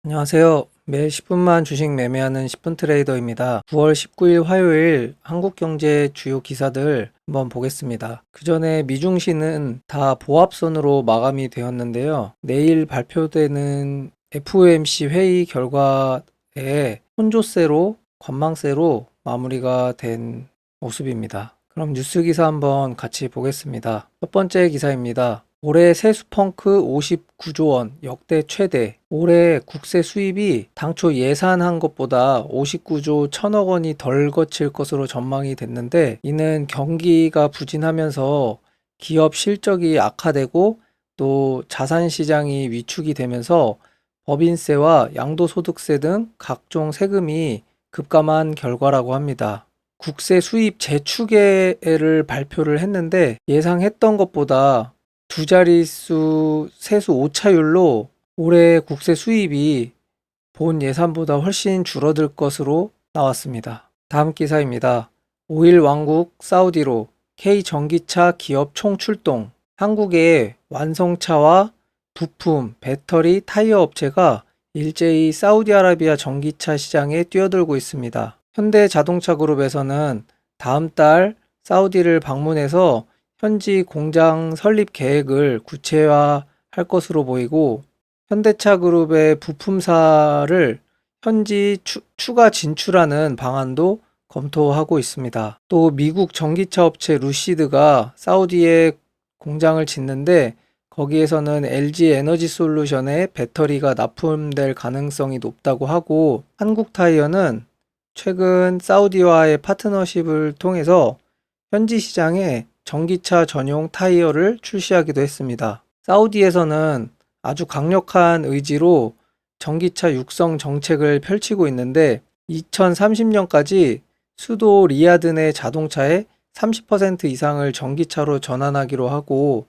안녕하세요. 매 10분만 주식 매매하는 10분 트레이더입니다. 9월 19일 화요일 한국경제 주요 기사들 한번 보겠습니다. 그 전에 미중시는 다 보합선으로 마감이 되었는데요. 내일 발표되는 FOMC 회의 결과에 혼조세로 관망세로 마무리가 된 모습입니다. 그럼 뉴스 기사 한번 같이 보겠습니다. 첫 번째 기사입니다. 올해 세수 펑크 59조 원 역대 최대. 올해 국세 수입이 당초 예상한 것보다 59조 1천억 원이 덜 거칠 것으로 전망이 됐는데, 이는 경기가 부진하면서 기업 실적이 악화되고 또 자산 시장이 위축이 되면서 법인세와 양도소득세 등 각종 세금이 급감한 결과라고 합니다. 국세 수입 재추계를 발표를 했는데 예상했던 것보다 두 자릿수 세수 오차율로 올해 국세 수입이 본 예산보다 훨씬 줄어들 것으로 나왔습니다. 다음 기사입니다. 오일 왕국 사우디로 K전기차 기업 총출동. 한국의 완성차와 부품, 배터리, 타이어 업체가 일제히 사우디아라비아 전기차 시장에 뛰어들고 있습니다. 현대자동차그룹에서는 다음 달 사우디를 방문해서 현지 공장 설립 계획을 구체화할 것으로 보이고, 현대차그룹의 부품사를 현지 추가 진출하는 방안도 검토하고 있습니다. 또 미국 전기차 업체 루시드가 사우디에 공장을 짓는데, 거기에서는 LG 에너지 솔루션의 배터리가 납품될 가능성이 높다고 하고, 한국타이어는 최근 사우디와의 파트너십을 통해서 현지 시장에 전기차 전용 타이어를 출시하기도 했습니다. 사우디에서는 아주 강력한 의지로 전기차 육성 정책을 펼치고 있는데, 2030년까지 수도 리야드 내 자동차의 30% 이상을 전기차로 전환하기로 하고,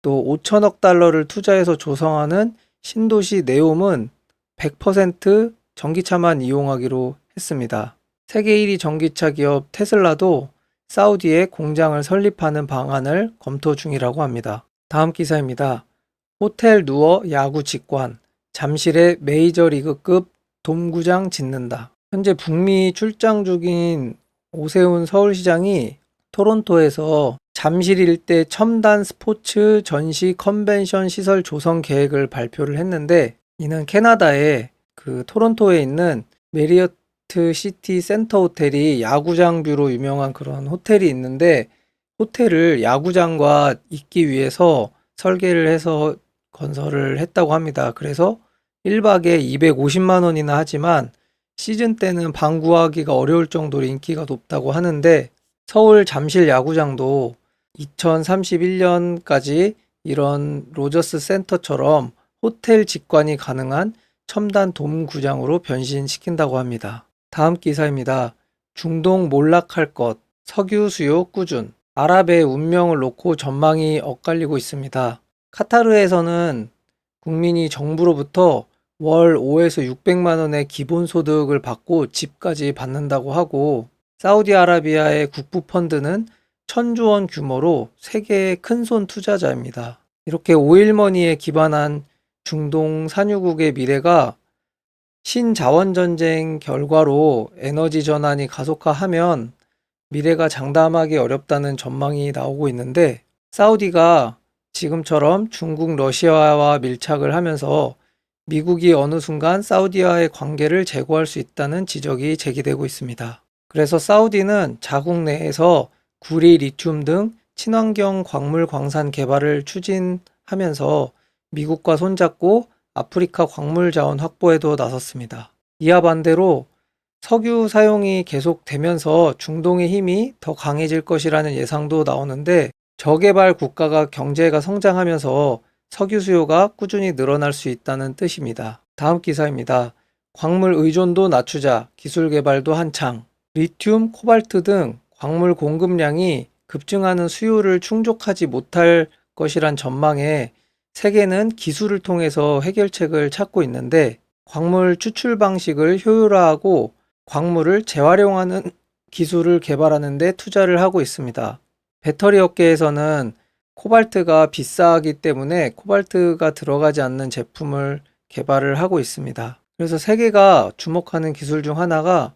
또 5천억 달러를 투자해서 조성하는 신도시 네옴은 100% 전기차만 이용하기로 했습니다. 세계 1위 전기차 기업 테슬라도 사우디에 공장을 설립하는 방안을 검토 중이라고 합니다. 다음 기사입니다. 호텔 누워 야구 직관. 잠실에 메이저리그급 돔구장 짓는다. 현재 북미 출장 중인 오세훈 서울시장이 토론토에서 잠실 일대 첨단 스포츠 전시 컨벤션 시설 조성 계획을 발표를 했는데, 이는 캐나다의 토론토에 있는 메리어트 시티 센터 호텔이 야구장뷰로 유명한 그런 호텔이 있는데, 호텔을 야구장과 잇기 위해서 설계를 해서 건설을 했다고 합니다. 그래서 1박에 250만 원이나 하지만 시즌 때는 방 구하기가 어려울 정도로 인기가 높다고 하는데, 서울 잠실 야구장도 2031년까지 이런 로저스 센터처럼 호텔 직관이 가능한 첨단 돔구장으로 변신시킨다고 합니다. 다음 기사입니다. 중동 몰락할 것, 석유 수요 꾸준. 아랍의 운명을 놓고 전망이 엇갈리고 있습니다. 카타르에서는 국민이 정부로부터 월 5에서 600만 원의 기본소득을 받고 집까지 받는다고 하고, 사우디아라비아의 국부펀드는 1000조 원 규모로 세계의 큰손 투자자입니다. 이렇게 오일머니에 기반한 중동 산유국의 미래가 신자원전쟁 결과로 에너지 전환이 가속화하면 미래가 장담하기 어렵다는 전망이 나오고 있는데, 사우디가 지금처럼 중국, 러시아와 밀착을 하면서 미국이 어느 순간 사우디와의 관계를 재고할 수 있다는 지적이 제기되고 있습니다. 그래서 사우디는 자국 내에서 구리, 리튬 등 친환경 광물 광산 개발을 추진하면서 미국과 손잡고 아프리카 광물 자원 확보에도 나섰습니다. 이와 반대로 석유 사용이 계속되면서 중동의 힘이 더 강해질 것이라는 예상도 나오는데, 저개발 국가가 경제가 성장하면서 석유 수요가 꾸준히 늘어날 수 있다는 뜻입니다. 다음 기사입니다. 광물 의존도 낮추자, 기술 개발도 한창. 리튬, 코발트 등 광물 공급량이 급증하는 수요를 충족하지 못할 것이란 전망에 세계는 기술을 통해서 해결책을 찾고 있는데, 광물 추출 방식을 효율화하고 광물을 재활용하는 기술을 개발하는 데 투자를 하고 있습니다. 배터리 업계에서는 코발트가 비싸기 때문에 코발트가 들어가지 않는 제품을 개발을 하고 있습니다. 그래서 세계가 주목하는 기술 중 하나가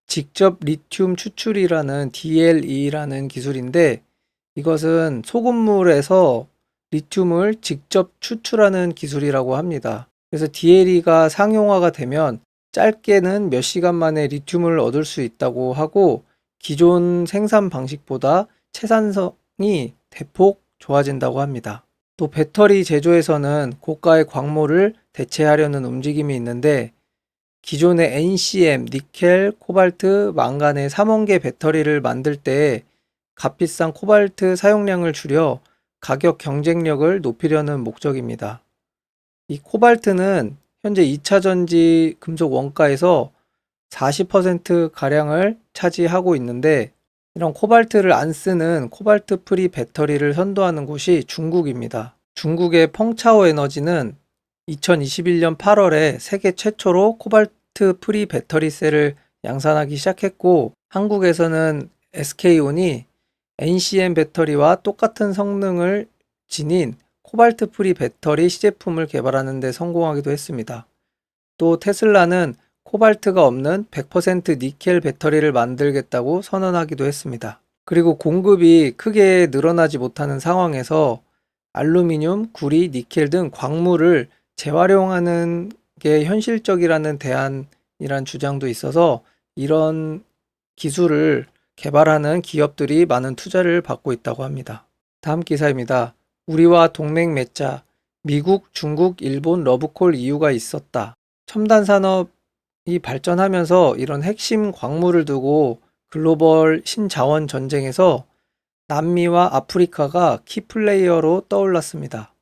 직접 리튬 추출이라는 DLE라는 기술인데, 이것은 소금물에서 리튬을 직접 추출하는 기술이라고 합니다. 그래서 DLE가 상용화가 되면 짧게는 몇 시간 만에 리튬을 얻을 수 있다고 하고, 기존 생산 방식보다 채산성이 대폭 좋아진다고 합니다. 또 배터리 제조에서는 고가의 광물을 대체하려는 움직임이 있는데, 기존의 NCM, 니켈, 코발트, 망간의 3원계 배터리를 만들 때 값비싼 코발트 사용량을 줄여 가격 경쟁력을 높이려는 목적입니다. 이 코발트는 현재 2차 전지 금속 원가에서 40%가량을 차지하고 있는데, 이런 코발트를 안 쓰는 코발트 프리 배터리를 선도하는 곳이 중국입니다. 중국의 펑차오 에너지는 2021년 8월에 세계 최초로 코발트 프리 배터리 셀을 양산하기 시작했고, 한국에서는 SK온이 NCM 배터리와 똑같은 성능을 지닌 코발트 프리 배터리 시제품을 개발하는 데 성공하기도 했습니다. 또 테슬라는 코발트가 없는 100% 니켈 배터리를 만들겠다고 선언하기도 했습니다. 그리고 공급이 크게 늘어나지 못하는 상황에서 알루미늄, 구리, 니켈 등 광물을 재활용하는 게 현실적이라는 대안이란 주장도 있어서 이런 기술을 개발하는 기업들이 많은 투자를 받고 있다고 합니다. 다음 기사입니다. 우리와 동맹 맺자. 미국, 중국, 일본 러브콜 이유가 있었다. 첨단 산업이 발전하면서 이런 핵심 광물을 두고 글로벌 신자원 전쟁에서 남미와 아프리카가 키플레이어로 떠올랐습니다.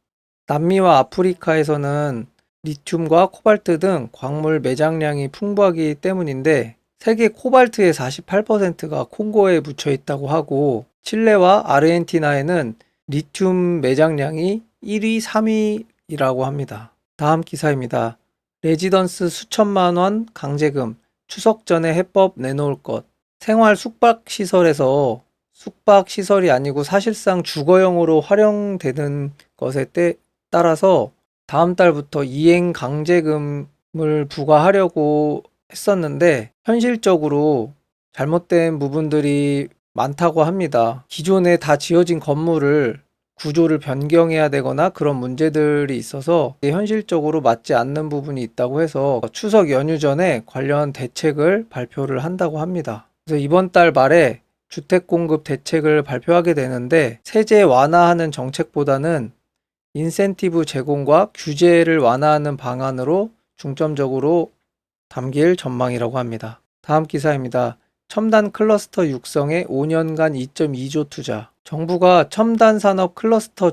남미와 아프리카에서는 리튬과 코발트 등 광물 매장량이 풍부하기 때문인데, 세계 코발트의 48%가 콩고에 묻혀 있다고 하고, 칠레와 아르헨티나에는 리튬 매장량이 1위, 3위라고 합니다. 다음 기사입니다. 레지던스 수천만 원 강제금, 추석 전에 해법 내놓을 것. 생활 숙박시설에서 숙박시설이 아니고 사실상 주거용으로 활용되는 것에 따라서 다음 달부터 이행 강제금을 부과하려고 했었는데, 현실적으로 잘못된 부분들이 많다고 합니다. 기존에 다 지어진 건물을 구조를 변경해야 되거나 그런 문제들이 있어서 현실적으로 맞지 않는 부분이 있다고 해서 추석 연휴 전에 관련 대책을 발표를 한다고 합니다. 그래서 이번 달 말에 주택 공급 대책을 발표하게 되는데, 세제 완화하는 정책보다는 인센티브 제공과 규제를 완화하는 방안으로 중점적으로 담길 전망이라고 합니다. 다음 기사입니다. 첨단 클러스터 육성에 5년간 2.2조 투자. 정부가 첨단 산업 클러스터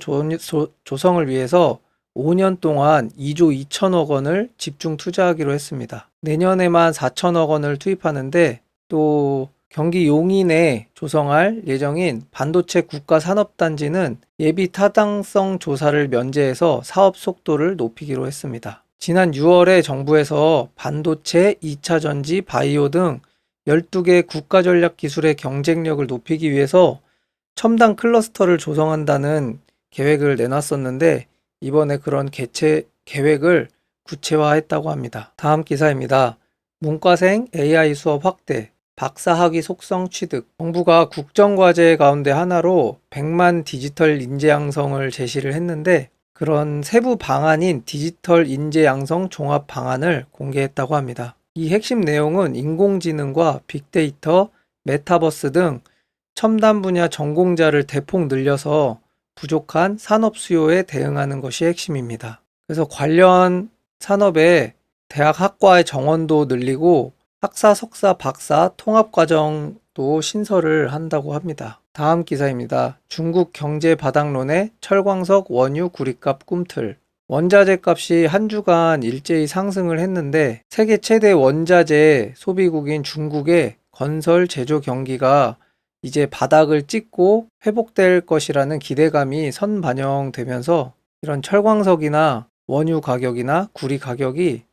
조성을 위해서 5년 동안 2조 2천억 원을 집중 투자하기로 했습니다. 내년에만 4천억 원을 투입하는데, 또 경기 용인에 조성할 예정인 반도체 국가산업단지는 예비 타당성 조사를 면제해서 사업 속도를 높이기로 했습니다. 지난 6월에 정부에서 반도체, 2차 전지, 바이오 등 12개 국가전략 기술의 경쟁력을 높이기 위해서 첨단 클러스터를 조성한다는 계획을 내놨었는데, 이번에 그런 개최 계획을 구체화했다고 합니다. 다음 기사입니다. 문과생 AI 수업 확대. 박사학위 속성 취득. 정부가 국정과제 가운데 하나로 100만 디지털 인재 양성을 제시를 했는데, 그런 세부 방안인 디지털 인재 양성 종합 방안을 공개했다고 합니다. 이 핵심 내용은 인공지능과 빅데이터, 메타버스 등 첨단 분야 전공자를 대폭 늘려서 부족한 산업 수요에 대응하는 것이 핵심입니다. 그래서 관련 산업의 대학 학과의 정원도 늘리고 학사, 석사, 박사 통합과정도 신설을 한다고 합니다. 다음 기사입니다. 중국 경제 바닥론에 철광석 원유 구리값 꿈틀. 원자재 값이 한 주간 일제히 상승을 했는데, 세계 최대 원자재 소비국인 중국의 건설 제조 경기가 이제 바닥을 찍고 회복될 것이라는 기대감이 선반영되면서 이런 철광석이나 원유 가격이나 구리 가격이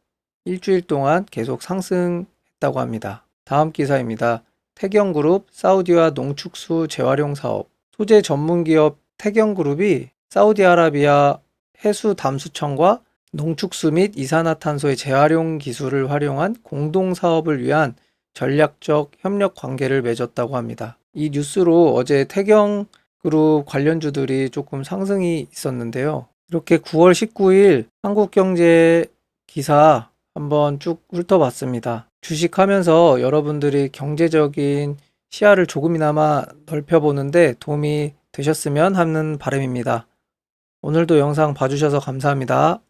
일주일 동안 계속 상승했다고 합니다. 다음 기사입니다. 태경그룹 사우디와 농축수 재활용 사업. 소재 전문기업 태경그룹이 사우디아라비아 해수담수청과 농축수 및 이산화탄소의 재활용 기술을 활용한 공동사업을 위한 전략적 협력 관계를 맺었다고 합니다. 이 뉴스로 어제 태경그룹 관련주들이 조금 상승이 있었는데요. 이렇게 9월 19일 한국경제 기사 한번 쭉 훑어봤습니다. 주식하면서 여러분들이 경제적인 시야를 조금이나마 넓혀보는데 도움이 되셨으면 하는 바람입니다. 오늘도 영상 봐주셔서 감사합니다.